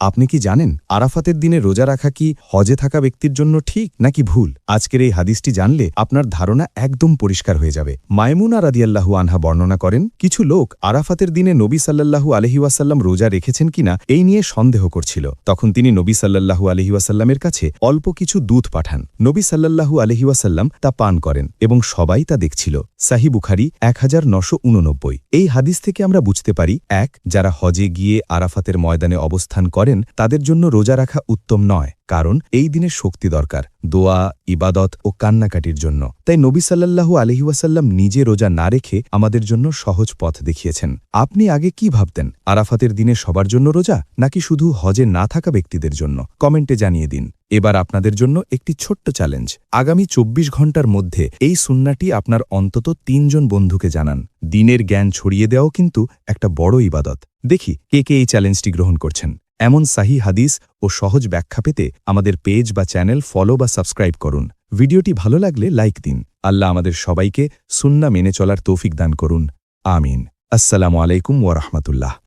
আপনি কি জানেন আরাফাতের দিনে রোজা রাখা কি হজে থাকা ব্যক্তির জন্য ঠিক নাকি ভুল? আজকের এই হাদিসটি জানলে আপনার ধারণা একদম পরিষ্কার হয়ে যাবে। মায়মুনা রাদিয়াল্লাহু আনহা বর্ণনা করেন, কিছু লোক আরাফাতের দিনে নবী সাল্লাল্লাহু আলাইহি ওয়াসাল্লাম রোজা রেখেছেন কিনা এই নিয়ে সন্দেহ করছিল। তখন তিনি নবী সাল্লাল্লাহু আলাইহি ওয়াসাল্লামের কাছে অল্প কিছু দুধ পাঠান। নবী সাল্লাল্লাহু আলাইহি ওয়াসাল্লাম তা পান করেন এবং সবাই তা দেখছিল। সাহিহ বুখারী 1989। এই হাদিস থেকে আমরা বুঝতে পারি, এক, যারা হজে গিয়ে আরাফাতের ময়দানে অবস্থান করেন তাদের জন্য রোজা রাখা উত্তম নয়, কারণ এই দিনের শক্তি দরকার দোয়া, ইবাদত ও কান্নাকাটির জন্য। তাই নবী সাল্লাল্লাহু আলাইহি ওয়াসাল্লাম নিজে রোজা না রেখে আমাদের জন্য সহজ পথ দেখিয়েছেন। আপনি আগে কি ভাবতেন, আরাফাতের দিনে সবার জন্য রোজা নাকি শুধু হজে না থাকা ব্যক্তিদের জন্য? কমেন্টে জানিয়ে দিন। এবার আপনাদের জন্য একটি ছোট্ট চ্যালেঞ্জ। আগামী 24 ঘন্টার মধ্যে এই সুন্নাহটি আপনার অন্তত 3 জন বন্ধুকে জানান। দিনের জ্ঞান ছড়িয়ে দেওয়াও কিন্তু একটা বড় ইবাদত। দেখি কে কে এই চ্যালেঞ্জটি গ্রহণ করছেন। এমন সাহি হাদিস ও সহজ ব্যাখ্যা পেতে আমাদের পেজ বা চ্যানেল ফলো বা সাবস্ক্রাইব করুন। ভিডিওটি ভালো লাগলে লাইক দিন। আল্লাহ আমাদের সবাইকে সুন্নাহ মেনে চলার তৌফিক দান করুন। আমিন। আসসালামু আলাইকুম ওয়া রাহমাতুল্লাহ।